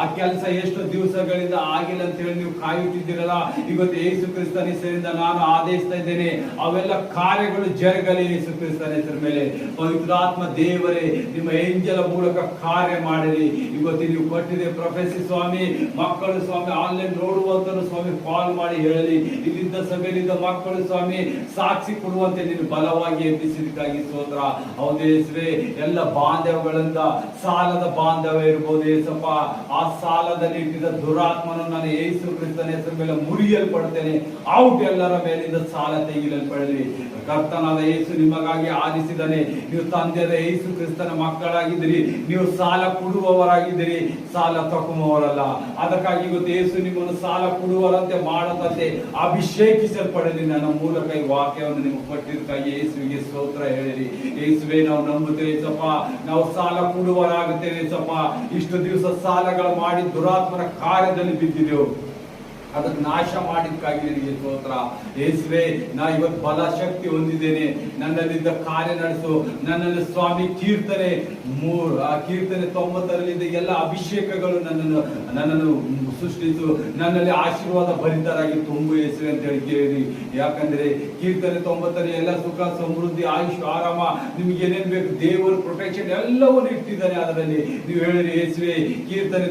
ಆ ಕೆಲಸ ಎಷ್ಟು ದಿವಸಗಳಿಂದ ಆಗಿಲ್ಲ ಅಂತ ಹೇಳಿ ನೀವು ಕಾಯುತ್ತಿದ್ದೀರಲ್ಲ, ಇವತ್ತು ಯೇಸು ಕ್ರಿಸ್ತನ ಹೆಸರಿಂದ ನಾನು ಆದೇಶಿಸ್ತಾ ಇದ್ದೇನೆ, ಅವೆಲ್ಲ ಕಾರ್ಯಗಳು ಜರುಗಲಿ ಯೇಸು ಕ್ರಿಸ್ತನ ಹೆಸರ ಮೇಲೆ. ಪವಿತ್ರಾತ್ಮ ದೇವರೇ ನಿಮ್ಮ ಏಂಜಲ ಮೂಲಕ ಕಾರ್ಯ ಮಾಡಿರಿ. ಇವತ್ತು ನೀವು ಕೊಟ್ಟಿದೆ ಪ್ರೊಫೆಸಿ ಸ್ವಾಮಿ, ಮಕ್ಕಳು ಸ್ವಾಮಿ ಆನ್ಲೈನ್ ನೋಡುವಂತರು ಸ್ವಾಮಿ ಕಾಲ್ ಮಾಡಿ ಹೇಳಲಿ, ಇಲ್ಲಿದ್ದ ಸಭೆಯಲ್ಲಿದ್ದ ಮಕ್ಕಳು ಸ್ವಾಮಿ ಸಾಕ್ಷಿ ಕೊಡುವಂತೆ ನೀನು ಬಲವಾಗಿ ಎಬ್ಬಿಸಿದಕ್ಕಾಗಿ ಸ್ತೋತ್ರ. ಹೌದೇ ಯೇಸುವೇ, ಎಲ್ಲ ಬಾಂಧವ್ಯಗಳಿಂದ ಸಾಲದ ಬಾಂಧವ್ಯ ಇರ್ಬೋದು ಏಸಪ್ಪ, ಆ ಸಾಲದಲ್ಲಿ ಇಟ್ಟಿದ್ದ ದುರಾತ್ಮನ ನಾನು ಯೇಸು ಕ್ರಿಸ್ತನ ಹೆಸರ ಮೇಲೆ ಮುರಿಯಲ್ಪಡ್ತೇನೆ. ಔಟ್ ಎಲ್ಲರ ಮೇಲಿಂದ ಸಾಲ ತೆಗೆಯಲ್ಪಡಲಿ. ಕರ್ತನಾದ ಯೇಸು ನಿಮಗಾಗಿ ಆರಿಸಿದನೆ. ನೀವು ತಂದೆಯಾದ ಯೇಸು ಕ್ರಿಸ್ತನ ಮಕ್ಕಳಾಗಿದ್ದೀರಿ. ನೀವು ಸಾಲ ಕೊಡುವವರಾಗಿದ್ದೀರಿ, ಸಾಲ ತಗೊಮ್ಮವರಲ್ಲ. ಅದಕ್ಕಾಗಿ ಇವತ್ತು ಯೇಸು ನಿಮ್ಮನ್ನು ಸಾಲ ಕೊಡುವರಂತೆ ಮಾಡದಂತೆ ಅಭಿಷೇಕಿಸಲ್ಪಡಲಿ. ನನ್ನ ಮೂಲಕ ಈ ವಾಕ್ಯವನ್ನು ನಿಮಗೆ ಕೊಟ್ಟಿದ್ದಕ್ಕಾಗಿ ಯೇಸುವಿಗೆ ಸ್ತೋತ್ರ ಹೇಳಿರಿ. ಯೇಸುವೆ, ನಾವು ನಂಬುತ್ತೇವೆ ಸಪ್ಪ, ನಾವು ಸಾಲ ಕೊಡುವರಾಗುತ್ತೇವೆ ಸಪ್ಪ. ಇಷ್ಟು ದಿವಸ ಸಾಲಗಳು ಮಾಡಿ ದುರಾತ್ಮನ ಕಾರ್ಯದಲ್ಲಿ ಬಿದ್ದಿದ್ದೆವು, ಅದಕ್ಕೆ ನಾಶ ಮಾಡಿದ್ದಕ್ಕಾಗಿ ನಿನಗೆ ಸ್ತೋತ್ರ. ಯೇಸುವೆ, ನಾ ಇವತ್ತು ಬಲ ಶಕ್ತಿ ಹೊಂದಿದ್ದೇನೆ, ನನ್ನಲ್ಲಿದ್ದ ಕಾರ್ಯ ನಡೆಸು. ನನ್ನಲ್ಲಿ ಸ್ವಾಮಿ ಕೀರ್ತನೆ 90ರಲ್ಲಿದ್ದ ಎಲ್ಲ ಅಭಿಷೇಕಗಳು ನನ್ನನ್ನು ಸೃಷ್ಟಿಸು. ನನ್ನಲ್ಲಿ ಆಶೀರ್ವಾದ ಭರಿತರಾಗಿ ತುಂಬು ಯೇಸುವೆ ಅಂತ ಹೇಳಿ ಕೇಳಿ. ಯಾಕಂದ್ರೆ ಕೀರ್ತನೆ 90 ಎಲ್ಲ ಸುಖ ಸಮೃದ್ಧಿ ಆಯುಷ್ ಆರಾಮ ನಿಮ್ಗೆ ಏನೇನ್ ಬೇಕು ದೇವರು ಪ್ರೊಟೆಕ್ಷನ್ ಎಲ್ಲವನ್ನು ಇಟ್ಟಿದ್ದಾನೆ ಅದರಲ್ಲಿ. ನೀವು ಹೇಳಿರಿ ಯೇಸುವೆ, ಕೀರ್ತನೆ